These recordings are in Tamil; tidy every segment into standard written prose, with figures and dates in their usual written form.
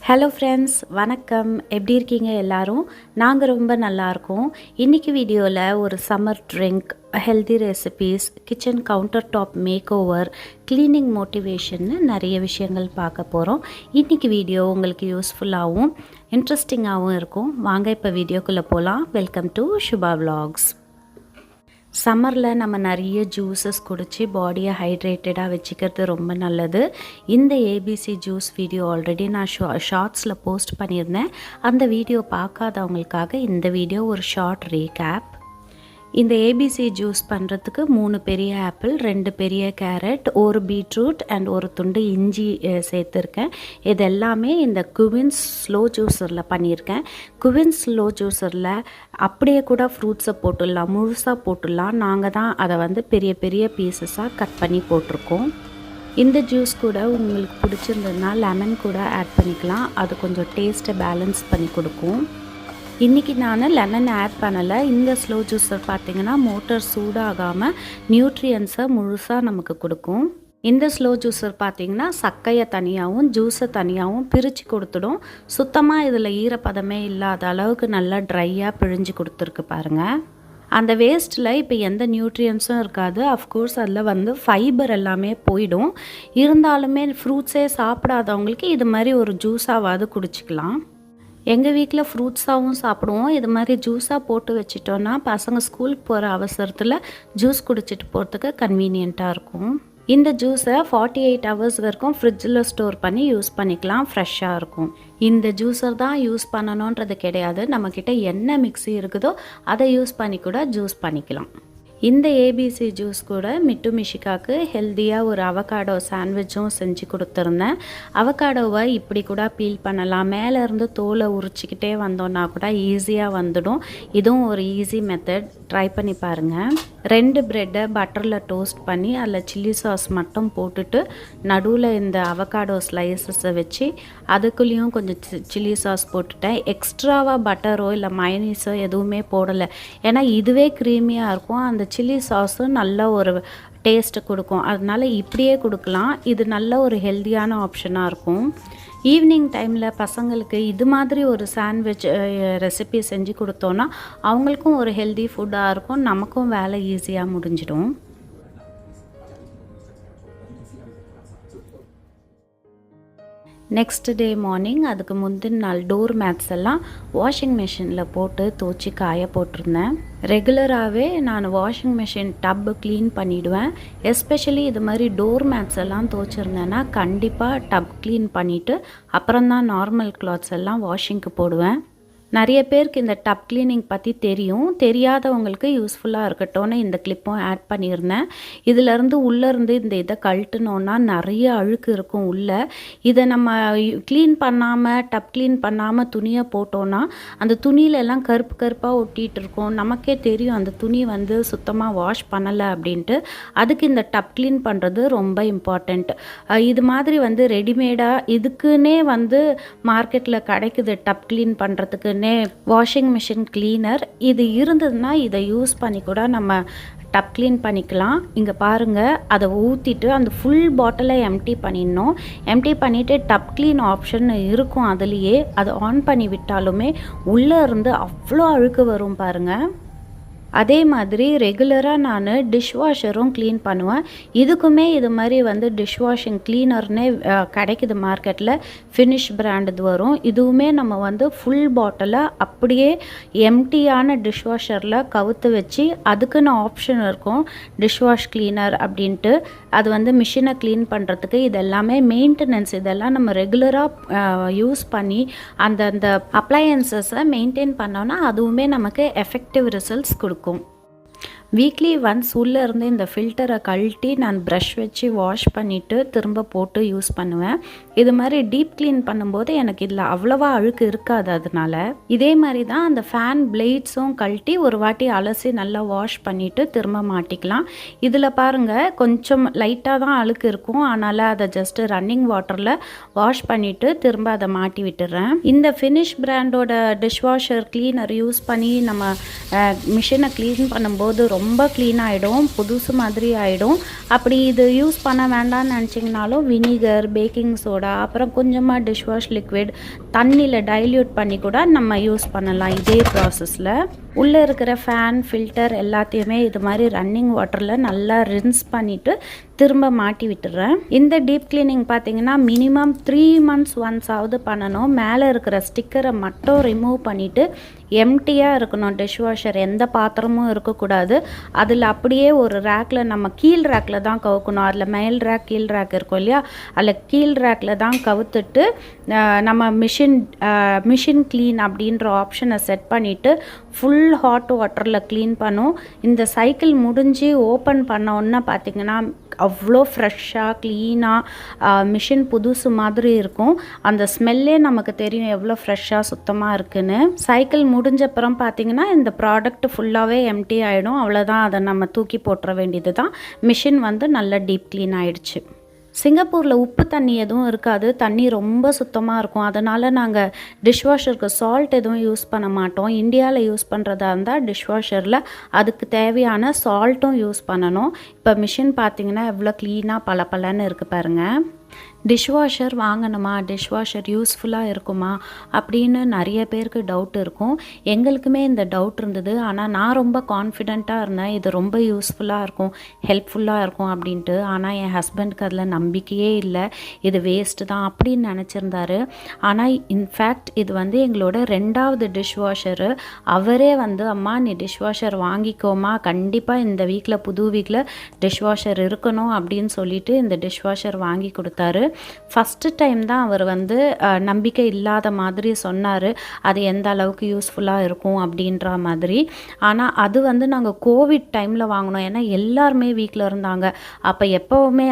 ஹலோ ஃப்ரெண்ட்ஸ், வணக்கம். எப்படி இருக்கீங்க எல்லாரும்? நாங்கள் ரொம்ப நல்லாயிருக்கோம். இன்றைக்கி வீடியோவில் ஒரு summer drink, healthy recipes, kitchen counter top makeover, cleaning மோட்டிவேஷன்னு நிறைய விஷயங்கள் பார்க்க போகிறோம். இன்றைக்கி வீடியோ உங்களுக்கு யூஸ்ஃபுல்லாகவும் இன்ட்ரெஸ்டிங்காகவும் இருக்கும். வாங்க இப்போ வீடியோக்குள்ளே போகலாம். Welcome to Subha vlogs. சம்மரில் நம்ம நிறைய ஜூஸஸ் குடித்து பாடியை ஹைட்ரேட்டடாக வச்சுக்கிறது ரொம்ப நல்லது. இந்த ஏபிசி ஜூஸ் வீடியோ ஆல்ரெடி நான் ஷார்ட்ஸில் போஸ்ட் பண்ணியிருந்தேன். அந்த வீடியோ பார்க்காதவங்களுக்காக இந்த வீடியோ ஒரு ஷார்ட் ரீகேப். இந்த ஏபிசி ஜூஸ் பண்ணுறதுக்கு 3 பெரிய ஆப்பிள், 2 பெரிய கேரட், ஒரு பீட்ரூட் அண்ட் ஒரு துண்டு இஞ்சி சேர்த்துருக்கேன். இது எல்லாமே இந்த குவின்ஸ் ஸ்லோ ஜூஸரில் பண்ணியிருக்கேன். குவின்ஸ் ஸ்லோ ஜூஸரில் அப்படியே கூட ஃப்ரூட்ஸை போட்டுடலாம், முழுசாக போட்டுடலாம். நாங்கள் தான் அதை பெரிய பெரிய பீசஸாக கட் பண்ணி போட்டிருக்கோம். இந்த ஜூஸ் கூட உங்களுக்கு பிடிச்சிருந்ததுன்னா லெமன் கூட ஆட் பண்ணிக்கலாம். அது கொஞ்சம் டேஸ்ட்டை பேலன்ஸ் பண்ணி கொடுக்கும். இன்றைக்கி நான் லெமன் ஆட் பண்ணலை. இந்த ஸ்லோ ஜூஸர் பார்த்திங்கன்னா மோட்டர் சூடாகாமல் நியூட்ரியன்ஸை முழுசாக நமக்கு கொடுக்கும். இந்த ஸ்லோ ஜூஸர் பார்த்திங்கன்னா சக்கையை தனியாகவும் ஜூஸை தனியாகவும் பிரித்து கொடுத்துடும். சுத்தமாக இதில் ஈரப்பதமே இல்லாத அளவுக்கு நல்லா ட்ரையாக பிழிஞ்சு கொடுத்துருக்கு பாருங்கள். அந்த வேஸ்ட்டில் இப்போ எந்த நியூட்ரியன்ஸும் இருக்காது. அஃப்கோர்ஸ் அதில் ஃபைபர் எல்லாமே போயிடும். இருந்தாலுமே ஃப்ரூட்ஸே சாப்பிடாதவங்களுக்கு இது மாதிரி ஒரு ஜூஸாவது குடிச்சிக்கலாம். எங்கள் வீட்டில் ஃப்ரூட்ஸாகவும் சாப்பிடுவோம். இது மாதிரி ஜூஸாக போட்டு வச்சிட்டோன்னா பசங்க ஸ்கூலுக்கு போகிற அவசரத்தில் ஜூஸ் குடிச்சிட்டு போகிறதுக்கு கன்வீனியண்ட்டாக இருக்கும். இந்த ஜூஸை 48 ஹவர்ஸ் வரைக்கும் ஃப்ரிட்ஜில் ஸ்டோர் பண்ணி யூஸ் பண்ணிக்கலாம். ஃப்ரெஷ்ஷாக இருக்கும். இந்த ஜூஸர் தான் யூஸ் பண்ணணுன்றது கிடையாது. நம்மக்கிட்ட என்ன மிக்ஸி இருக்குதோ அதை யூஸ் பண்ணி கூட ஜூஸ் பண்ணிக்கலாம். இந்த ஏபிசி ஜூஸ் கூட மிட்டு மிஷிகாவுக்கு ஹெல்த்தியாக ஒரு அவகாடோ சாண்ட்விச்சும் செஞ்சு கொடுத்துருந்தேன். அவகாடோவை இப்படி கூட பீல் பண்ணலாம். மேலேருந்து தோலை உரிச்சிக்கிட்டே வந்தோன்னா கூட ஈஸியாக வந்துடும். இதுவும் ஒரு ஈஸி மெத்தட். ட்ரை பண்ணி பாருங்கள். 2 ப்ரெட்டை பட்டரில் டோஸ்ட் பண்ணி அதில் சில்லி சாஸ் மட்டும் போட்டுட்டு நடுவில் இந்த அவகாடோ ஸ்லைசஸை வச்சு அதுக்குள்ளேயும் கொஞ்சம் சில்லி சாஸ் போட்டுட்டேன். எக்ஸ்ட்ராவாக பட்டரோ இல்லை மயனீஸோ எதுவுமே போடலை. ஏன்னா இதுவே க்ரீமியாக இருக்கும். அந்த சில்லி சாஸும் நல்ல ஒரு டேஸ்ட்டு கொடுக்கும். அதனால் இப்படியே கொடுக்கலாம். இது நல்ல ஒரு ஹெல்த்தியான ஆப்ஷனாக இருக்கும். ஈவினிங் டைமில் பசங்களுக்கு இது மாதிரி ஒரு சாண்ட்விச் ரெசிபி செஞ்சு கொடுத்தோன்னா அவங்களுக்கும் ஒரு ஹெல்தி ஃபுட்டாக இருக்கும். நமக்கும் வேலை ஈஸியாக முடிஞ்சிடும். நெக்ஸ்ட் டே மார்னிங் அதுக்கு முந்தின நாள் டோர் மேட்ஸ் எல்லாம் வாஷிங் மிஷினில் போட்டு துவச்சி காய போட்டிருந்தேன். ரெகுலராகவே நான் வாஷிங் மிஷின் டப்பு க்ளீன் பண்ணிவிடுவேன். எஸ்பெஷலி இது மாதிரி டோர் மேட்ஸ் எல்லாம் துவச்சிருந்தேன்னா கண்டிப்பாக டப் க்ளீன் பண்ணிவிட்டு அப்புறம்தான் நார்மல் கிளாத்ஸ் எல்லாம் வாஷிங்க்கு போடுவேன். நிறைய பேருக்கு இந்த டப் க்ளீனிங் பற்றி தெரியும். தெரியாதவங்களுக்கு யூஸ்ஃபுல்லாக இருக்கட்டும்னு இந்த கிளிப்பும் ஆட் பண்ணியிருந்தேன். இதிலேருந்து உள்ளேருந்து இந்த இதை கழட்டினோன்னா நிறைய அழுக்கு இருக்கும் உள்ளே. இதை நம்ம க்ளீன் பண்ணாமல் டப் க்ளீன் பண்ணாமல் துணியை போட்டோன்னா அந்த துணியிலெல்லாம் கருப்பு கருப்பாக ஒட்டிகிட்டு இருக்கும். நமக்கே தெரியும் அந்த துணி சுத்தமாக வாஷ் பண்ணலை அப்படின்ட்டு. அதுக்கு இந்த டப் க்ளீன் பண்ணுறது ரொம்ப இம்பார்ட்டண்ட். இது மாதிரி ரெடிமேடாக இதுக்குன்னே மார்க்கெட்டில் கிடைக்குது டப் க்ளீன் பண்ணுறதுக்கு வாஷிங் மிஷின் கிளீனர். இது இருந்ததுன்னா இதை யூஸ் பண்ணி கூட நம்ம டப் க்ளீன் பண்ணிக்கலாம். இங்கே பாருங்கள், அதை ஊற்றிட்டு அந்த ஃபுல் பாட்டிலை எம்டி பண்ணிடணும். எம்டி பண்ணிவிட்டு டப் க்ளீன் ஆப்ஷன் இருக்கும் அதுலேயே. அதை ஆன் பண்ணி விட்டாலுமே உள்ளே இருந்து அவ்வளோ அழுக்கு வரும் பாருங்கள். அதே மாதிரி ரெகுலராக நான் டிஷ்வாஷரும் க்ளீன் பண்ணுவேன். இதுக்குமே இது மாதிரி டிஷ்வாஷிங் க்ளீனர்னே கிடைக்குது மார்க்கெட்டில். ஃபினிஷ் பிராண்டது வரும். இதுவுமே நம்ம ஃபுல் பாட்டிலை அப்படியே எம்டியான டிஷ்வாஷரில் கவுத்து வச்சு அதுக்குன்னு ஆப்ஷன் இருக்கும் டிஷ்வாஷ் க்ளீனர் அப்படின்ட்டு. அது மிஷினை க்ளீன் பண்ணுறதுக்கு இதெல்லாமே மெயின்டெனன்ஸ். இதெல்லாம் நம்ம ரெகுலராக யூஸ் பண்ணி அந்த அப்ளையன்சஸை மெயின்டைன் பண்ணோன்னா அதுவுமே நமக்கு எஃபெக்டிவ் ரிசல்ட்ஸ் கொடுக்கும். வீக்லி ஒன்ஸ் உள்ளே இருந்து இந்த ஃபில்டரை கழட்டி நான் ப்ரஷ் வச்சு வாஷ் பண்ணிவிட்டு திரும்ப போட்டு யூஸ் பண்ணுவேன். இது மாதிரி டீப் க்ளீன் பண்ணும்போது எனக்கு இதில் அவ்வளோவா அழுக்கு இருக்காது. அதனால இதே மாதிரி தான் அந்த ஃபேன் பிளேட்ஸும் கழட்டி ஒரு வாட்டி அலசி நல்லா வாஷ் பண்ணிவிட்டு திரும்ப மாட்டிக்கலாம். இதில் பாருங்கள், கொஞ்சம் லைட்டாக தான் அழுக்கு இருக்கும். அதனால் அதை ஜஸ்ட்டு ரன்னிங் வாட்டரில் வாஷ் பண்ணிவிட்டு திரும்ப அதை மாட்டி விட்டுறேன். இந்த ஃபினிஷ் பிராண்டோட டிஷ்வாஷர் க்ளீனர் யூஸ் பண்ணி நம்ம மிஷினை க்ளீன் பண்ணும்போது ரொம்ப க்ளீன் ஆகிடும், புதுசு மாதிரி ஆகிடும். அப்படி இது யூஸ் பண்ண வேண்டாம்னு நினச்சிங்கனாலும் வினிகர், பேக்கிங் சோடா, அப்புறம் கொஞ்சமாக டிஷ்வாஷ் லிக்விட் தண்ணியில் டைல்யூட் பண்ணி கூட நம்ம யூஸ் பண்ணலாம். இதே ப்ராசஸில் உள்ளே இருக்கிற ஃபேன், ஃபில்டர் எல்லாத்தையுமே இது மாதிரி ரன்னிங் வாட்டரில் நல்லா ரின்ஸ் பண்ணிவிட்டு திரும்ப மாட்டி விட்டுறேன். இந்த டீப் கிளீனிங் பார்த்திங்கன்னா மினிமம் 3 months ஒன்ஸ் ஆகுது பண்ணணும். மேலே இருக்கிற ஸ்டிக்கரை மட்டும் ரிமூவ் பண்ணிவிட்டு எம்டியாக இருக்கணும் டிஷ்வாஷர். எந்த பாத்திரமும் இருக்கக்கூடாது. அதில் அப்படியே ஒரு ரேக்கில், நம்ம கீழ் ரேக்கில் தான் கவுக்கணும். அதில் மேல் ரேக், கீழ் ரேக் இருக்கும் இல்லையா, அதில் கீழ் ரேக்கில் தான் கவுத்துட்டு நம்ம மிஷின் க்ளீன் அப்படின்ற ஆப்ஷனை செட் பண்ணிவிட்டு ஃபுல் ஹாட் வாட்டரில் க்ளீன் பண்ணும். இந்த சைக்கிள் முடிஞ்சு ஓப்பன் பண்ணோன்னா பார்த்திங்கன்னா அவ்வளோ ஃப்ரெஷ்ஷாக க்ளீனாக மிஷின் புதுசு மாதிரி இருக்கும். அந்த ஸ்மெல்லே நமக்கு தெரியும் எவ்வளோ ஃப்ரெஷ்ஷாக சுத்தமாக இருக்குன்னு. சைக்கிள் முடிஞ்சப்புறம் பார்த்திங்கன்னா இந்த ப்ராடக்ட் ஃபுல்லாகவே எம்டி ஆகிடும். அவ்வளோதான், அதை நம்ம தூக்கி போட்டுற வேண்டியது தான். மிஷின் நல்லா டீப் க்ளீன் ஆகிடுச்சு. சிங்கப்பூரில் உப்பு தண்ணி எதுவும் இருக்காது, தண்ணி ரொம்ப சுத்தமாக இருக்கும். அதனால் நாங்கள் டிஷ்வாஷருக்கு சால்ட் எதுவும் யூஸ் பண்ண மாட்டோம். இந்தியாவில் யூஸ் பண்ணுறதா இருந்தால் டிஷ்வாஷரில் அதுக்கு தேவையான சால்ட்டும் யூஸ் பண்ணணும். இப்போ மிஷின் பார்த்திங்கன்னா எவ்வளோ க்ளீனாக பளபளன்னு இருக்குது பாருங்கள். டிஷ்வாஷர் வாங்கணுமா, டிஷ்வாஷர் யூஸ்ஃபுல்லாக இருக்குமா அப்படின்னு நிறைய பேருக்கு டவுட் இருக்கும். எங்களுக்குமே இந்த டவுட் இருந்தது. ஆனால் நான் ரொம்ப கான்ஃபிடெண்ட்டாக இருந்தேன், இது ரொம்ப யூஸ்ஃபுல்லாக இருக்கும், ஹெல்ப்ஃபுல்லாக இருக்கும் அப்படின்ட்டு. ஆனால் என் ஹஸ்பண்டுக்கு அதில் நம்பிக்கையே இல்லை, இது வேஸ்ட்டு தான் அப்படின்னு நினச்சிருந்தாரு. ஆனால் இன்ஃபேக்ட் இது எங்களோட 2வது டிஷ்வாஷரு. அவரே அம்மா நீ டிஷ்வாஷர் வாங்கிக்கோமா, கண்டிப்பாக இந்த வீக்கில், புது வீக்கில் டிஷ்வாஷர் இருக்கணும் அப்படின்னு சொல்லிட்டு இந்த டிஷ்வாஷர் வாங்கி கொடுத்தாரு. ஃபஸ்ட்டு டைம் தான் அவர் நம்பிக்கை இல்லாத மாதிரி சொன்னார், அது எந்த அளவுக்கு யூஸ்ஃபுல்லாக இருக்கும் அப்படின்ற மாதிரி. ஆனால் அது நாங்கள் கோவிட் டைமில் வாங்கினோம். ஏன்னா எல்லாருமே வீட்டில் இருந்தாங்க. அப்போ எப்போவுமே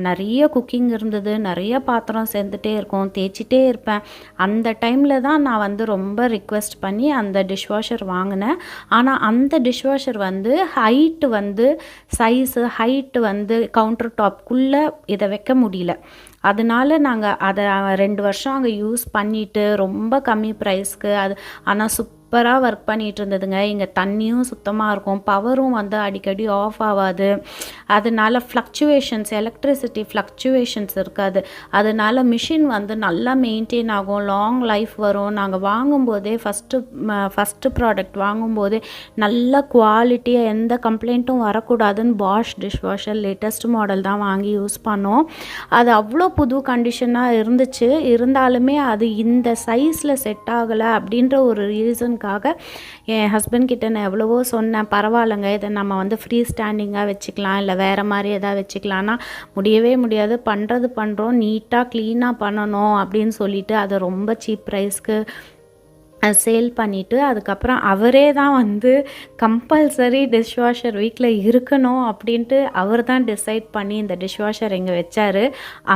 நிறைய குக்கிங் இருந்தது, நிறைய பாத்திரம் சேர்ந்துட்டே இருக்கும், தேய்ச்சிட்டே இருப்பேன். அந்த டைமில் தான் நான் ரொம்ப ரிக்வெஸ்ட் பண்ணி அந்த டிஷ்வாஷர் வாங்கினேன். ஆனால் அந்த dishwasher height size height counter டாப்குள்ளே இதை வைக்க முடியல. அதனால நாங்கள் அதை 2 வருஷம் அங்கே யூஸ் பண்ணிவிட்டு ரொம்ப கம்மி ப்ரைஸ்க்கு ஆனால் சூப்பராக ஒர்க் பண்ணிகிட்டு இருந்ததுங்க. இங்கே தண்ணியும் சுத்தமாக இருக்கும், பவரும் அடிக்கடி ஆஃப் ஆகாது. அதனால ஃப்ளக்சுவேஷன்ஸ், எலக்ட்ரிசிட்டி ஃப்ளக்சுவேஷன்ஸ் இருக்காது. அதனால மிஷின் நல்லா மெயின்டைன் ஆகும், லாங் லைஃப் வரும். நாங்கள் வாங்கும்போதே ஃபஸ்ட்டு ப்ராடக்ட் வாங்கும்போதே நல்ல குவாலிட்டியாக எந்த கம்ப்ளைண்ட்டும் வரக்கூடாதுன்னு பாஷ் டிஷ்வாஷர் லேட்டஸ்ட் மாடல் தான் வாங்கி யூஸ் பண்ணோம். அது அவ்வளோ புது கண்டிஷனாக இருந்துச்சு. இருந்தாலுமே அது இந்த சைஸில் செட் ஆகலை அப்படின்ற ஒரு ரீசன் என் ஹஸ்பண்ட் கிட்ட நான் எவ்வளவோ சொன்னேன், பரவாயில்லைங்க இதை நம்ம ஃப்ரீ ஸ்டாண்டிங்காக வச்சுக்கலாம், இல்லை வேறு மாதிரி எதாவது வச்சுக்கலான்னா முடியவே முடியாது, பண்ணுறோம், நீட்டாக க்ளீனாக பண்ணணும் அப்படின்னு சொல்லிட்டு அதை ரொம்ப சீப் ப்ரைஸ்க்கு சேல் பண்ணிவிட்டு அதுக்கப்புறம் அவரே தான் கம்பல்சரி டிஷ்வாஷர் வீட்டில் இருக்கணும் அப்படின்ட்டு அவர் தான் டிசைட் பண்ணி இந்த டிஷ்வாஷர் இங்கே வச்சார்.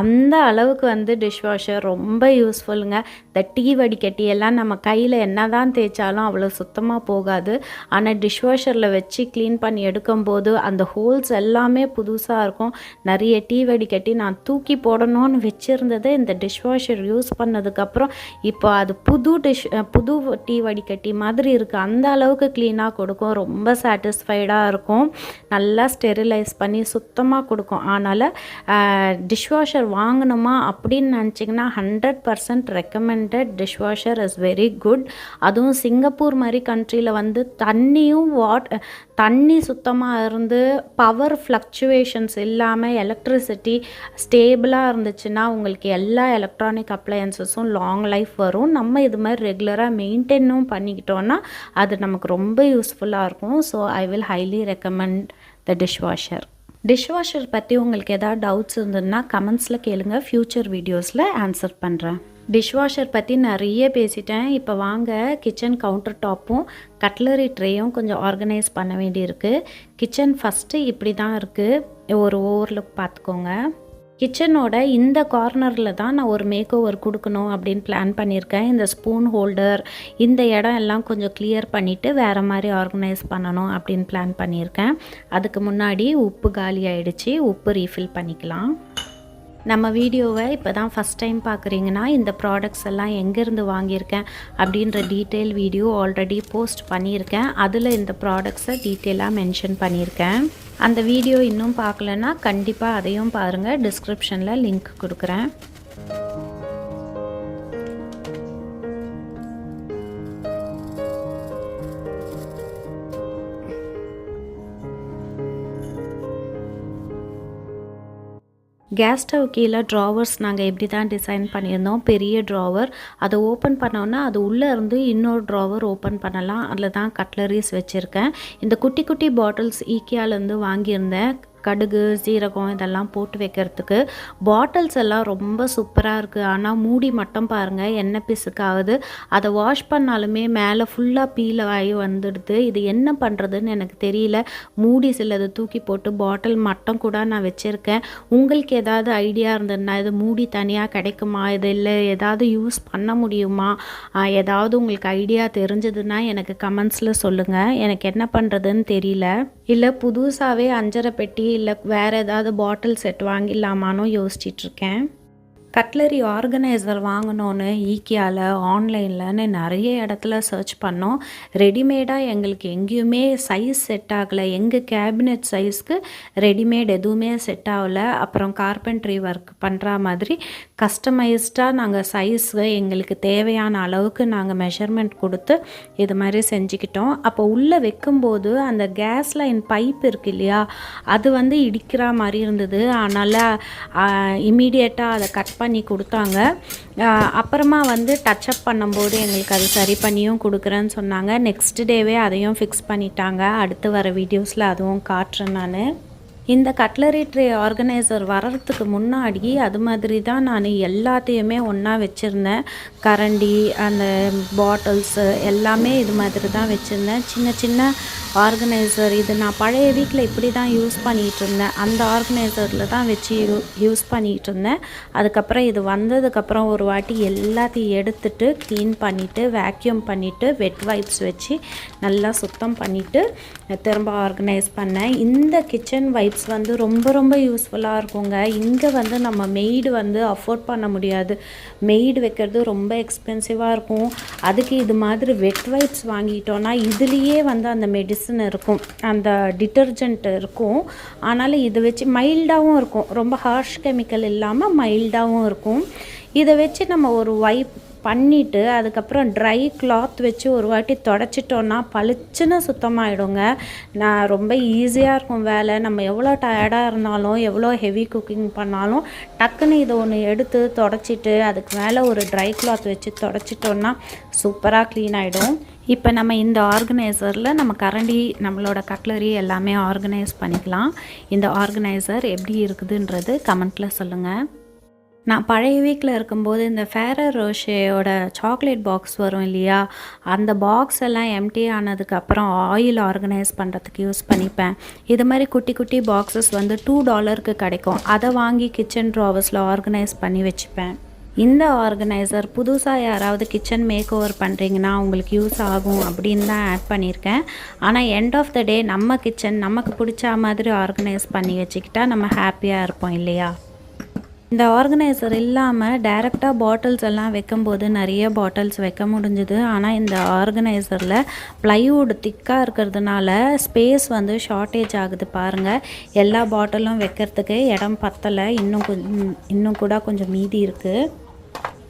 அந்த அளவுக்கு டிஷ்வாஷர் ரொம்ப யூஸ்ஃபுல்லுங்க. இந்த டீ வடிகட்டி எல்லாம் நம்ம கையில் என்ன தான் தேய்ச்சாலும் அவ்வளோ சுத்தமாக போகாது. ஆனால் டிஷ்வாஷரில் வச்சு க்ளீன் பண்ணி எடுக்கும்போது அந்த ஹோல்ஸ் எல்லாமே புதுசாக இருக்கும். நிறைய டீ வடிகட்டி நான் தூக்கி போடணும்னு வச்சுருந்தது இந்த டிஷ்வாஷர் யூஸ் பண்ணதுக்கப்புறம் இப்போ அது புது டீ வடிகட்டி மாதிரி இருக்குது. அந்த அளவுக்கு க்ளீனாக கொடுக்கும், ரொம்ப சாட்டிஸ்ஃபைடாக இருக்கும், நல்லா ஸ்டெரிலைஸ் பண்ணி சுத்தமாக கொடுக்கும். அதனால் டிஷ்வாஷர் வாங்கணுமா அப்படின்னு நினச்சிங்கன்னா 100% recommended. Dishwasher is very good. அதுவும் சிங்கப்பூர் மாதிரி கண்ட்ரியில் தண்ணி சுத்தமாக இருந்து பவர் ஃப்ளக்சுவேஷன்ஸ் இல்லாமல் எலக்ட்ரிசிட்டி ஸ்டேபிளாக இருந்துச்சுன்னா உங்களுக்கு எல்லா எலக்ட்ரானிக் அப்ளையன்சஸும் லாங் லைஃப் வரும். நம்ம இது மாதிரி ரெகுலராக மெயின்டைனும் பண்ணிக்கிட்டோன்னா அது நமக்கு ரொம்ப யூஸ்ஃபுல்லாக இருக்கும். So I will highly recommend the dishwasher பற்றி உங்களுக்கு எதாவது டவுட்ஸ் இருந்ததுன்னா கமெண்ட்ஸில் கேளுங்க, ஃப்யூச்சர் வீடியோஸில் ஆன்சர் பண்ணுறேன். டிஷ்வாஷர் பற்றி நிறைய பேசிட்டேன். இப்போ வாங்க கிச்சன் கவுண்டர் டாப்பும் கட்லரி ட்ரேயும் கொஞ்சம் ஆர்கனைஸ் பண்ண வேண்டியிருக்கு. கிச்சன் ஃபஸ்ட்டு இப்படி தான் இருக்குது, ஒரு ஓவர்லுக் பார்த்துக்கோங்க. கிச்சனோட இந்த கார்னரில் தான் நான் ஒரு மேக் ஓவர் கொடுக்கணும் அப்படின்னு பிளான் பண்ணியிருக்கேன். இந்த ஸ்பூன் ஹோல்டர் இந்த இடம் எல்லாம் கொஞ்சம் கிளியர் பண்ணிவிட்டு வேறு மாதிரி ஆர்கனைஸ் பண்ணணும் அப்படின்னு பிளான் பண்ணியிருக்கேன். அதுக்கு முன்னாடி உப்பு காலி ஆகிடுச்சு, உப்பு ரீஃபில் பண்ணிக்கலாம். நம்ம வீடியோவை இப்போ தான் ஃபஸ்ட் டைம் பார்க்குறீங்கன்னா இந்த ப்ராடக்ட்ஸ் எல்லாம் எங்கேருந்து வாங்கியிருக்கேன் அப்படின்ற டீட்டெயில் வீடியோ ஆல்ரெடி போஸ்ட் பண்ணியிருக்கேன். அதில் இந்த ப்ராடக்ட்ஸை டீட்டெயிலாக மென்ஷன் பண்ணியிருக்கேன். அந்த வீடியோ இன்னும் பார்க்கலன்னா கண்டிப்பாக அதையும் பாருங்கள். டிஸ்கிரிப்ஷனில் லிங்க் கொடுக்குறேன். கேஸ் ஸ்டவ் கீழே ட்ராவர்ஸ் நாங்கள் எப்படி தான் டிசைன் பண்ணியிருந்தோம். பெரிய ட்ராவர், அதை ஓப்பன் பண்ணோன்னா அது உள்ளே இருந்து இன்னொரு ட்ராவர் ஓப்பன் பண்ணலாம். அதில் தான் கட்லரிஸ் வச்சுருக்கேன். இந்த குட்டி குட்டி பாட்டில்ஸ் ஈக்கியாலேருந்து வாங்கியிருந்தேன். கடுகு, சீரகம் இதெல்லாம் போட்டு வைக்கிறதுக்கு. பாட்டில்ஸ் எல்லாம் ரொம்ப சூப்பராக இருக்குது. ஆனால் மூடி மட்டும் பாருங்கள் எண்ணெய் பிசுக்காகுது. அதை வாஷ் பண்ணாலுமே மேலே ஃபுல்லாக பீல் ஆகி வந்துடுது. இது என்ன பண்ணுறதுன்னு எனக்கு தெரியல. மூடி சிலது தூக்கி போட்டு பாட்டில் மட்டும் கூட நான் வச்சுருக்கேன். உங்களுக்கு ஏதாவது ஐடியா இருந்ததுன்னா இது மூடி தனியாக கிடைக்குமா, இது இல்லை ஏதாவது யூஸ் பண்ண முடியுமா, ஏதாவது உங்களுக்கு ஐடியா தெரிஞ்சதுன்னா எனக்கு கமெண்ட்ஸில் சொல்லுங்கள். எனக்கு என்ன பண்ணுறதுன்னு தெரியல. இல்லை புதுசாகவே 5.5 பெட்டி இல்லை வேறு ஏதாவது பாட்டில் செட் வாங்கிடலாமான்னு யோசிச்சிட்ருக்கேன். கட்லரி ஆர்கனைசர் வாங்கினோன்னு ஈக்கியாவில் ஆன்லைன்லன்னு நிறைய இடத்துல சர்ச் பண்ணோம். ரெடிமேடாக எங்களுக்கு எங்கேயுமே சைஸ் செட் ஆகலை. எங்கள் கேபினெட் சைஸ்க்கு ரெடிமேட் எதுவுமே செட் ஆகலை. அப்புறம் கார்பென்ட்ரி ஒர்க் பண்ணுற மாதிரி கஸ்டமைஸ்டாக நாங்கள் சைஸு எங்களுக்கு தேவையான அளவுக்கு நாங்கள் மெஷர்மெண்ட் கொடுத்து இது மாதிரி செஞ்சுக்கிட்டோம். அப்போ உள்ளே வைக்கும்போது அந்த கேஸ் லைன் பைப் இருக்குது இல்லையா, அது இடிக்கிற மாதிரி இருந்தது. அதனால் இமீடியட்டாக அதை கட் பண்ணி கொடுத்தாங்க. அப்புறமா டச்சப் பண்ணும்போது எங்களுக்கு அது சரி பண்ணியும் கொடுக்குறேன்னு சொன்னாங்க. நெக்ஸ்ட் டேவே அதையும் ஃபிக்ஸ் பண்ணிட்டாங்க. அடுத்து வர வீடியோஸில் அதுவும் காட்டுறேன் நான். இந்த கட்லரி ட்ரே ஆர்கனைசர் வர்றதுக்கு முன்னாடி அது மாதிரி தான் நான் எல்லாத்தையுமே ஒன்றா வச்சுருந்தேன். கரண்டி, அந்த பாட்டில்ஸு எல்லாமே இது மாதிரி தான் வச்சுருந்தேன். சின்ன சின்ன ஆர்கனைசர் இது நான் பழைய வீட்டில் இப்படி தான் யூஸ் பண்ணிகிட்டு இருந்தேன். அந்த ஆர்கனைசரில் தான் வச்சு யூஸ் பண்ணிகிட்டு இருந்தேன். அதுக்கப்புறம் இது வந்ததுக்கப்புறம் ஒரு வாட்டி எல்லாத்தையும் எடுத்துட்டு க்ளீன் பண்ணிவிட்டு வேக்யூம் பண்ணிவிட்டு வெட் வைப்ஸ் வச்சு நல்லா சுத்தம் பண்ணிவிட்டு திரும்ப ஆர்கனைஸ் பண்ணேன். இந்த கிச்சன் வைப்ஸ் ரொம்ப ரொம்ப யூஸ்ஃபுல்லாக இருக்குங்க. இங்கே நம்ம மெய்டு அஃபோர்ட் பண்ண முடியாது. மெய்டு வைக்கிறது ரொம்ப எக்ஸ்பென்சிவாக இருக்கும். அதுக்கு இது மாதிரி வெட் வைப்ஸ் வாங்கிட்டோன்னா இதுலேயே அந்த மெடிசன் இருக்கும், அந்த டிட்டர்ஜென்ட் இருக்கும். ஆனாலும் இதை வச்சு மைல்டாகவும் இருக்கும். ரொம்ப ஹார்ஷ் கெமிக்கல் இல்லாமல் மைல்டாகவும் இருக்கும். இதை வச்சு நம்ம ஒரு வைப் பண்ணிவிட்டு அதுக்கப்புறம் ட்ரை கிளாத் வச்சு ஒரு வாட்டி தொடச்சிட்டோன்னா பளிச்சுன்னு சுத்தமாகிடுங்க. நான் ரொம்ப ஈஸியாக இருக்கும் வேலை. நம்ம எவ்வளோ டயர்டாக இருந்தாலும் எவ்வளோ ஹெவி குக்கிங் பண்ணாலும் டக்குன்னு இதை ஒன்று எடுத்து தொடச்சிட்டு அதுக்கு மேலே ஒரு ட்ரை கிளாத் வச்சு தொடச்சிட்டோன்னா சூப்பராக க்ளீன் ஆகிடும். இப்போ நம்ம இந்த ஆர்கனைசரில் நம்ம கரண்டி, நம்மளோட கட்லரி எல்லாமே ஆர்கனைஸ் பண்ணிக்கலாம். இந்த ஆர்கனைசர் எப்படி இருக்குதுன்றது கமெண்ட்டில் சொல்லுங்கள். நான் பழைய வீட்டில் இருக்கும்போது இந்த ஃபேரோ ரோஷேயோட சாக்லேட் பாக்ஸ் வரும் இல்லையா, அந்த பாக்ஸ் எல்லாம் எம்டி ஆனதுக்கப்புறம் ஆயில் ஆர்கனைஸ் பண்ணுறதுக்கு யூஸ் பண்ணிப்பேன். இது மாதிரி குட்டி குட்டி பாக்ஸஸ் $2 கிடைக்கும். அதை வாங்கி கிச்சன் ட்ராவர்ஸில் ஆர்கனைஸ் பண்ணி வச்சுப்பேன். இந்த ஆர்கனைசர் புதுசாக யாராவது கிச்சன் மேக் ஓவர் பண்ணுறீங்கன்னா உங்களுக்கு யூஸ் ஆகும் அப்படின்னு தான் ஆட் பண்ணியிருக்கேன். ஆனால் எண்ட் ஆஃப் த டே நம்ம கிச்சன் நமக்கு பிடிச்ச மாதிரி ஆர்கனைஸ் பண்ணி வச்சுக்கிட்டா நம்ம ஹாப்பியாக இருப்போம் இல்லையா. இந்த ஆர்கனைசர் இல்லாமல் டைரெக்டாக பாட்டில்ஸ் எல்லாம் வைக்கும்போது நிறைய பாட்டில்ஸ் வைக்க முடிஞ்சுது. ஆனால் இந்த ஆர்கனைசரில் ப்ளைவுட் திக்காக இருக்கிறதுனால ஸ்பேஸ் ஷார்ட்டேஜ் ஆகுது பாருங்கள். எல்லா பாட்டிலும் வைக்கிறதுக்கு இடம் பத்தலை. இன்னும் கூட கொஞ்சம் மீதி இருக்குது.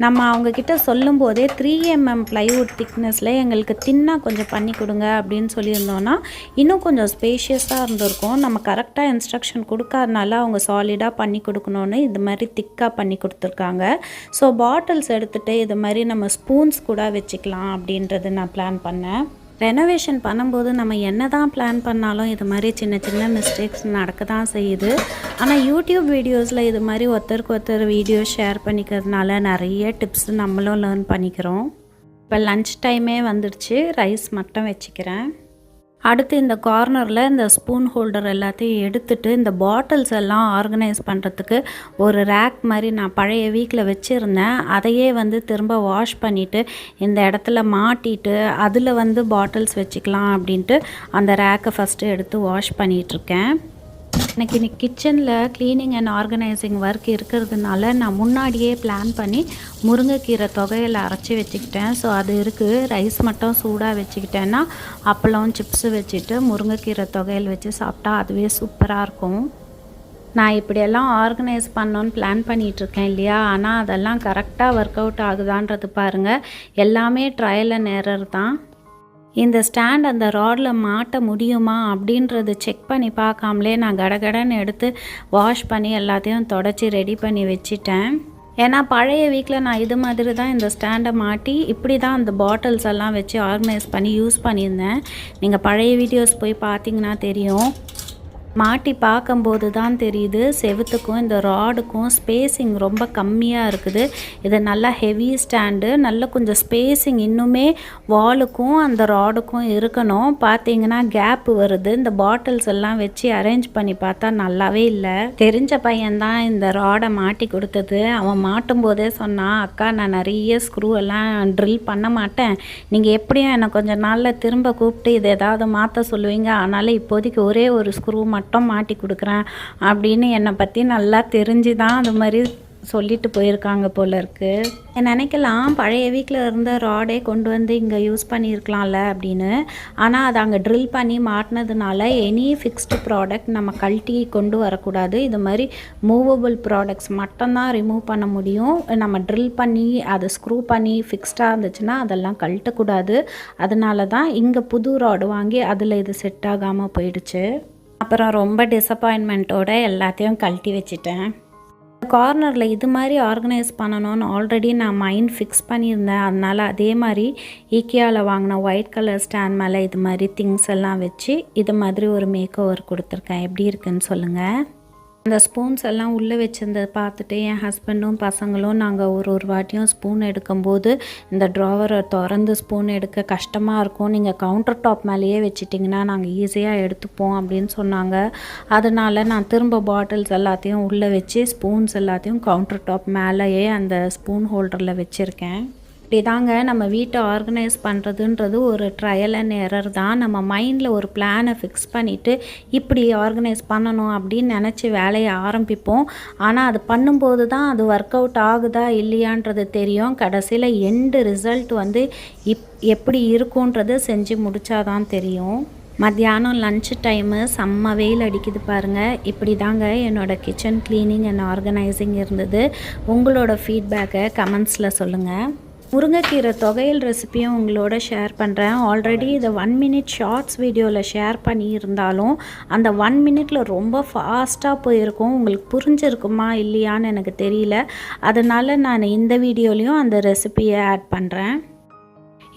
நம்ம அவங்கக்கிட்ட சொல்லும்போதே 3mm ப்ளைவுட் திக்னஸில் எங்களுக்கு தின்னாக கொஞ்சம் பண்ணி கொடுங்க அப்படின்னு சொல்லியிருந்தோன்னா இன்னும் கொஞ்சம் ஸ்பேஷியஸாக இருந்திருக்கும். நம்ம கரெக்டாக இன்ஸ்ட்ரக்ஷன் கொடுக்காதனால அவங்க சாலிடாக பண்ணி கொடுக்கணுன்னு இது மாதிரி திக்காக பண்ணி கொடுத்துருக்காங்க. ஸோ பாட்டில்ஸ் எடுத்துகிட்டு இது மாதிரி நம்ம ஸ்பூன்ஸ் கூட வச்சுக்கலாம் அப்படின்றது நான் பிளான் பண்ணேன். ரெனோவேஷன் பண்ணும்போது நம்ம என்ன தான் பிளான் பண்ணாலும் இது மாதிரி சின்ன சின்ன மிஸ்டேக்ஸ் நடக்க தான் செய்யுது. ஆனால் யூடியூப் வீடியோஸில் இது மாதிரி ஒருத்தருக்கு ஒருத்தர் வீடியோ ஷேர் பண்ணிக்கிறதுனால நிறைய டிப்ஸ் நம்மளும் லேர்ன் பண்ணிக்கிறோம். இப்போ லன்ச் டைமே வந்துடுச்சு. ரைஸ் மட்டும் வச்சுக்கிறேன். அடுத்து இந்த கார்னரில் இந்த ஸ்பூன் ஹோல்டர் எல்லாத்தையும் எடுத்துட்டு இந்த பாட்டில்ஸ் எல்லாம் ஆர்கனைஸ் பண்ணுறதுக்கு ஒரு ரேக் மாதிரி நான் பழைய வீக்கில் வச்சுருந்தேன். அதையே திரும்ப வாஷ் பண்ணிவிட்டு இந்த இடத்துல மாட்டிட்டு அதில் பாட்டில்ஸ் வச்சுக்கலாம் அப்படின்ட்டு அந்த ரேக்கை ஃபஸ்ட்டு எடுத்து வாஷ் பண்ணிகிட்ருக்கேன். எனக்கு இன்னைக்கு கிச்சனில் க்ளீனிங் அண்ட் ஆர்கனைசிங் ஒர்க் இருக்கிறதுனால நான் முன்னாடியே பிளான் பண்ணி முருங்கைக்கீரை தொகையில் அரைச்சி வச்சுக்கிட்டேன். ஸோ அது இருக்குது. ரைஸ் மட்டும் சூடாக வச்சுக்கிட்டேன்னா அப்பளம் சிப்ஸு வச்சுட்டு முருங்கைக்கீரை தொகையில் வச்சு சாப்பிட்டா அதுவே சூப்பராக இருக்கும். நான் இப்படியெல்லாம் ஆர்கனைஸ் பண்ணணுன்னு பிளான் பண்ணிகிட்ருக்கேன் இல்லையா, ஆனால் அதெல்லாம் கரெக்டாக ஒர்க் அவுட் ஆகுதான்றது பாருங்கள். எல்லாமே ட்ரையல் அண்ட் எரர் தான். இந்த ஸ்டாண்ட் அந்த ராடில் மாட்ட முடியுமா அப்படின்றத செக் பண்ணி பார்க்காமலே நான் கடகடன்னு எடுத்து வாஷ் பண்ணி எல்லாத்தையும் தொடச்சி ரெடி பண்ணி வச்சிட்டேன். ஏன்னா பழைய வீக்கில் நான் இது மாதிரி தான் இந்த ஸ்டாண்டை மாட்டி இப்படி தான் அந்த பாட்டில்ஸ் எல்லாம் வச்சு ஆர்கனைஸ் பண்ணி யூஸ் பண்ணியிருந்தேன். நீங்கள் பழைய வீடியோஸ் போய் பார்த்தீங்கன்னா தெரியும். மாட்டி பார்க்கும்போது தான் தெரியுது செவுத்துக்கும் இந்த ராடுக்கும் ஸ்பேஸிங் ரொம்ப கம்மியாக இருக்குது. இது நல்லா ஹெவி ஸ்டாண்டு, நல்ல கொஞ்சம் ஸ்பேஸிங் இன்னுமே வாலுக்கும் அந்த ராடுக்கும் இருக்கணும். பார்த்தீங்கன்னா கேப் வருது. இந்த பாட்டில்ஸ் எல்லாம் வச்சு அரேஞ்ச் பண்ணி பார்த்தா நல்லாவே இல்லை. தெரிஞ்ச பையன்தான் இந்த ராடை மாட்டி கொடுத்தது. அவன் மாட்டும் போதே சொன்னான், அக்கா நான் நிறைய ஸ்க்ரூ எல்லாம் ட்ரில் பண்ண மாட்டேன், நீங்கள் எப்படியும் என்னை கொஞ்சம் நாளில் திரும்ப கூப்பிட்டு இதை ஏதாவது மாற்ற சொல்லுவீங்க, அதனால் இப்போதைக்கு ஒரே ஒரு ஸ்க்ரூ மட்டும் மாட்டி கொடுக்குறேன் அப்படின்னு என்னை பற்றி நல்லா தெரிஞ்சு தான் அது மாதிரி சொல்லிட்டு போயிருக்காங்க போல இருக்கு. நினைக்கலாம் பழைய வீட்டில் இருந்த ராடே கொண்டு வந்து இங்கே யூஸ் பண்ணியிருக்கலாம்ல அப்படின்னு. ஆனால் அதை அங்கே ட்ரில் பண்ணி மாட்டினதுனால எனி ஃபிக்ஸ்டு ப்ராடக்ட் நம்ம கழட்டி கொண்டு வரக்கூடாது. இது மாதிரி மூவபிள் ப்ராடக்ட்ஸ் மட்டும்தான் ரிமூவ் பண்ண முடியும். நம்ம ட்ரில் பண்ணி அதை ஸ்க்ரூ பண்ணி ஃபிக்ஸ்டாக இருந்துச்சுன்னா அதெல்லாம் கழட்டக்கூடாது. அதனால தான் இங்கே புது ராடு வாங்கி அதில் இது செட் ஆகாமல் போயிடுச்சு. அப்புறம் ரொம்ப டிசப்பாயின்மெண்ட்டோடு எல்லாத்தையும் கழட்டி வச்சுட்டேன். கார்னரில் இது மாதிரி ஆர்கனைஸ் பண்ணணும்னு ஆல்ரெடி நான் மைண்ட் ஃபிக்ஸ் பண்ணியிருந்தேன். அதனால் அதே மாதிரி ஈக்கியாவில் வாங்கின ஒயிட் கலர் ஸ்டாண்ட் மேலே இது மாதிரி திங்ஸ் எல்லாம் வச்சு இது மாதிரி ஒரு மேக் ஓவர் கொடுத்துருக்கேன். எப்படி இருக்குன்னு சொல்லுங்கள். அந்த ஸ்பூன்ஸ் எல்லாம் உள்ளே வச்சுருந்ததை பார்த்துட்டு என் ஹஸ்பண்டும் பசங்களும் நாங்கள் ஒரு வாட்டியும் ஸ்பூன் எடுக்கும்போது இந்த ட்ராவரை திறந்து ஸ்பூன் எடுக்க கஷ்டமாக இருக்கும், நீங்கள் கவுண்டர் டாப் மேலேயே வச்சிட்டிங்கன்னா நாங்கள் ஈஸியாக எடுத்துப்போம் அப்படின்னு சொன்னாங்க. அதனால் நான் திரும்ப பாட்டில்ஸ் எல்லாத்தையும் உள்ளே வச்சு ஸ்பூன்ஸ் எல்லாத்தையும் கவுண்டர் டாப் மேலேயே அந்த ஸ்பூன் ஹோல்டரில் வச்சுருக்கேன். இப்படி தாங்க நம்ம வீட்டை ஆர்கனைஸ் பண்ணுறதுன்றது ஒரு ட்ரையல் அண்ட் எரர் தான். நம்ம மைண்டில் ஒரு பிளானை ஃபிக்ஸ் பண்ணிவிட்டு இப்படி ஆர்கனைஸ் பண்ணணும் அப்படின்னு நினச்சி வேலையை ஆரம்பிப்போம். ஆனால் அது பண்ணும்போது தான் அது ஒர்க் அவுட் ஆகுதா இல்லையான்றது தெரியும். கடைசியில் எண்டு ரிசல்ட் வந்து எப்படி இருக்குன்றது செஞ்சு முடித்தாதான் தெரியும். மத்தியானம் லன்ச் டைமு செம்ம வெயில் அடிக்குது பாருங்கள். இப்படி தாங்க என்னோடய கிச்சன் க்ளீனிங் அண்ட் ஆர்கனைசிங் இருந்தது. உங்களோட ஃபீட்பேக்கை கமெண்ட்ஸில் சொல்லுங்கள். முருங்கைக்கீரை தொகையல் ரெசிப்பியும் உங்களோட ஷேர் பண்ணுறேன். ஆல்ரெடி இதை 1 minute ஷார்ட்ஸ் வீடியோவில் ஷேர் பண்ணியிருந்தாலும் அந்த 1 minute ரொம்ப ஃபாஸ்ட்டாக போயிருக்கும். உங்களுக்கு புரிஞ்சிருக்குமா இல்லையான்னு எனக்கு தெரியல. அதனால் நான் இந்த வீடியோலையும் அந்த ரெசிப்பியை ஆட் பண்ணுறேன்.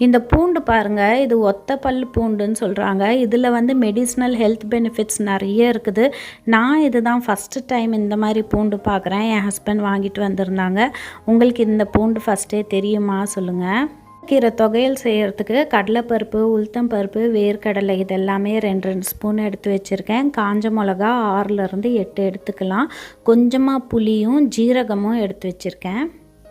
இந்த பூண்டு பாருங்கள், இது ஒத்த பல் பூண்டுன்னு சொல்கிறாங்க. இதில் வந்து மெடிசினல் ஹெல்த் பெனிஃபிட்ஸ் நிறைய இருக்குது. நான் இதுதான் ஃபஸ்ட்டு டைம் இந்த மாதிரி பூண்டு பார்க்குறேன். என் ஹஸ்பண்ட் வாங்கிட்டு வந்திருந்தாங்க. உங்களுக்கு இந்த பூண்டு ஃபஸ்ட்டே தெரியுமா சொல்லுங்கள். கீரை தொகையல் செய்கிறதுக்கு கடலைப்பருப்பு, உளுத்தம்பருப்பு, வேர்க்கடலை இதெல்லாமே 2 ஸ்பூன் எடுத்து வச்சுருக்கேன். காஞ்ச மிளகா 6லேருந்து 8 எடுத்துக்கலாம். கொஞ்சமாக புளியும் ஜீரகமும் எடுத்து வச்சுருக்கேன்.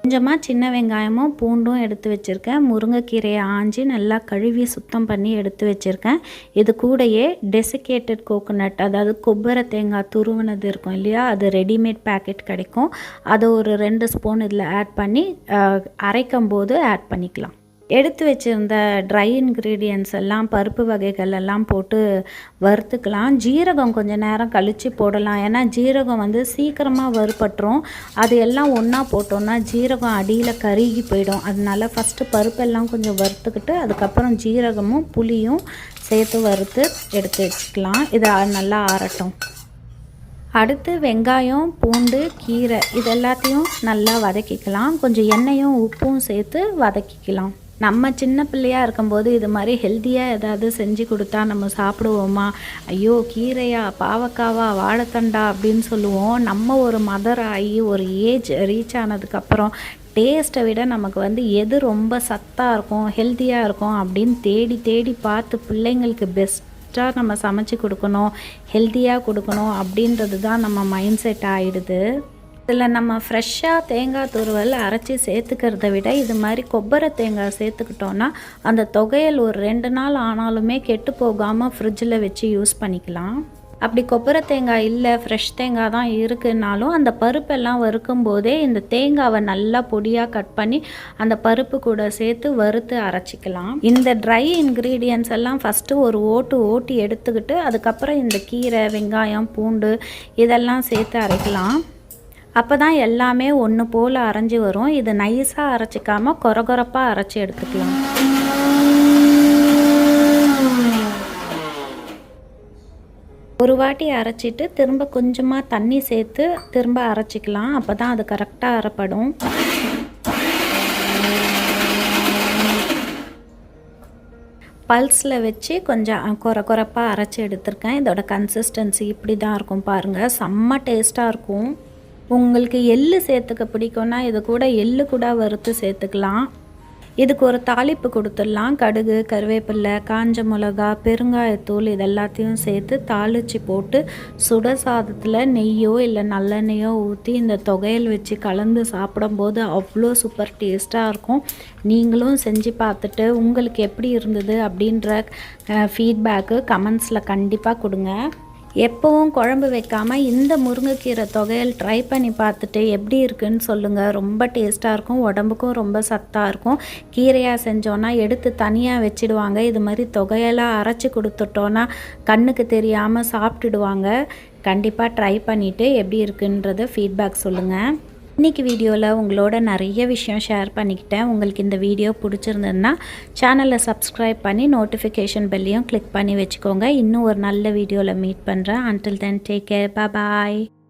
கொஞ்சமாக சின்ன வெங்காயமும் பூண்டும் எடுத்து வச்சுருக்கேன். முருங்கைக்கீரையை ஆஞ்சி நல்லா கழுவி சுத்தம் பண்ணி எடுத்து வச்சுருக்கேன். இது கூடயே டெசிகேட்டட் கோகோனட், அதாவது கொಬ್ಬரை தேங்காய் துருவினது இருக்கும் இல்லையா, அது ரெடிமேட் பேக்கெட் கிடைக்கும். அதை ஒரு 2 ஸ்பூன் இதில் ஆட் பண்ணி அரைக்கும் போது ஆட் பண்ணிக்கலாம். எடுத்து வச்சுருந்த ட்ரை இன்க்ரீடியன்ட்ஸ் எல்லாம் பருப்பு வகைகள் எல்லாம் போட்டு வறுத்துக்கலாம். ஜீரகம் கொஞ்சம் நேரம் கழித்து போடலாம். ஏன்னா ஜீரகம் வந்து சீக்கிரமாக வறுபட்டுரும். அது எல்லாம் ஒன்றா போட்டோன்னா ஜீரகம் அடியில் கருகி போயிடும். அதனால ஃபஸ்ட்டு பருப்பெல்லாம் கொஞ்சம் வறுத்துக்கிட்டு அதுக்கப்புறம் ஜீரகமும் புளியும் சேர்த்து வறுத்து எடுத்து வச்சுக்கலாம். இது நல்லா ஆறட்டும். அடுத்து வெங்காயம், பூண்டு, கீரை இது எல்லாத்தையும் நல்லா வதக்கிக்கலாம். கொஞ்சம் எண்ணெயும் உப்பும் சேர்த்து வதக்கிக்கலாம். நம்ம சின்ன பிள்ளையாக இருக்கும்போது இது மாதிரி ஹெல்த்தியாக ஏதாவது செஞ்சு கொடுத்தா நம்ம சாப்பிடுவோமா? ஐயோ கீரையா, பாவக்காவா, வாழைத்தண்டா அப்படின்னு சொல்லுவோம். நம்ம ஒரு மதர் ஆகி ஒரு ஏஜ் ரீச் ஆனதுக்கப்புறம் டேஸ்ட்டை விட நமக்கு வந்து எது ரொம்ப சத்தாக இருக்கும், ஹெல்த்தியாக இருக்கும் அப்படின்னு தேடி தேடி பார்த்து பிள்ளைங்களுக்கு பெஸ்ட்டாக நம்ம சமைச்சு கொடுக்கணும், ஹெல்த்தியாக கொடுக்கணும் அப்படின்றது தான் நம்ம மைண்ட் செட் ஆகிடுது. இதில் நம்ம ஃப்ரெஷ்ஷாக தேங்காய் துருவல் அரைச்சி சேர்த்துக்கிறத விட இது மாதிரி கொಬ್ಬரை தேங்காய் சேர்த்துக்கிட்டோன்னா அந்த தொகையல் ஒரு 2 நாள் ஆனாலுமே கெட்டு போகாமல் ஃப்ரிட்ஜில் வச்சு யூஸ் பண்ணிக்கலாம். அப்படி கொப்பரை தேங்காய் இல்லை, ஃப்ரெஷ் தேங்காய் தான் இருக்குன்னாலும் அந்த பருப்பெல்லாம் வறுக்கும் போதே இந்த தேங்காவை நல்லா பொடியாக கட் பண்ணி அந்த பருப்பு கூட சேர்த்து வறுத்து அரைச்சிக்கலாம். இந்த ட்ரை இன்க்ரீடியன்ட்ஸ் எல்லாம் ஃபஸ்ட்டு ஒரு ஓட்டி எடுத்துக்கிட்டு அதுக்கப்புறம் இந்த கீரை, வெங்காயம், பூண்டு இதெல்லாம் சேர்த்து அரைக்கலாம். அப்போ தான் எல்லாமே ஒன்று போல் அரைஞ்சி வரும். இது நைஸாக அரைச்சிக்காமல் கொரகொரப்பாக அரைச்சி எடுத்துக்கலாம். ஒரு வாட்டி அரைச்சிட்டு திரும்ப கொஞ்சமாக தண்ணி சேர்த்து திரும்ப அரைச்சிக்கலாம். அப்போ தான் அது கரெக்டாக அரைப்படும். பல்ஸில் வச்சு கொஞ்சம் கொரப்பாக அரைச்சி எடுத்திருக்கேன். இதோட கன்சிஸ்டன்சி இப்படி தான் இருக்கும் பாருங்கள். செம்ம டேஸ்ட்டாக இருக்கும். உங்களுக்கு எள்ளு சேர்த்துக்க பிடிக்கும்னா இது கூட எள்ளு கூட வறுத்து சேர்த்துக்கலாம். இதுக்கு ஒரு தாளிப்பு கொடுத்துடலாம். கடுகு, கருவேப்பிலை, காஞ்ச மிளகா, பெருங்காயத்தூள் இதெல்லாத்தையும் சேர்த்து தாளித்து போட்டு சுட சாதத்தில் நெய்யோ இல்லை நல்லெண்ணெயோ ஊற்றி இந்த தொகையல் வச்சு கலந்து சாப்பிடும்போது அவ்வளோ சூப்பர் டேஸ்ட்டாக இருக்கும். நீங்களும் செஞ்சு பார்த்துட்டு உங்களுக்கு எப்படி இருந்தது அப்படின்ற ஃபீட்பேக்கு கமெண்ட்ஸில் கண்டிப்பாக கொடுங்க. எப்போவும் குழம்பு வைக்காமல் இந்த முருங்கைக்கீரை தொகையல் ட்ரை பண்ணி பார்த்துட்டு எப்படி இருக்குன்னு சொல்லுங்கள். ரொம்ப டேஸ்ட்டாக இருக்கும், உடம்புக்கும் ரொம்ப சத்தாக இருக்கும். கீரையாக செஞ்சோன்னா எடுத்து தனியாக வச்சிடுவாங்க. இது மாதிரி தொகையெல்லாம் அரைச்சி கொடுத்துட்டோன்னா கண்ணுக்கு தெரியாமல் சாப்பிட்டுடுவாங்க. கண்டிப்பாக ட்ரை பண்ணிவிட்டு எப்படி இருக்குன்றத ஃபீட்பேக் சொல்லுங்கள். இன்றைக்கி வீடியோவில் உங்களோட நிறைய விஷயம் ஷேர் பண்ணிக்கிட்டேன். உங்களுக்கு இந்த வீடியோ பிடிச்சிருந்ததுன்னா சேனலை சப்ஸ்கிரைப் பண்ணி நோட்டிஃபிகேஷன் பெல்லையும் கிளிக் பண்ணி வச்சுக்கோங்க. இன்னும் ஒரு நல்ல வீடியோவில் மீட் பண்ணுறேன். until then take care, bye bye.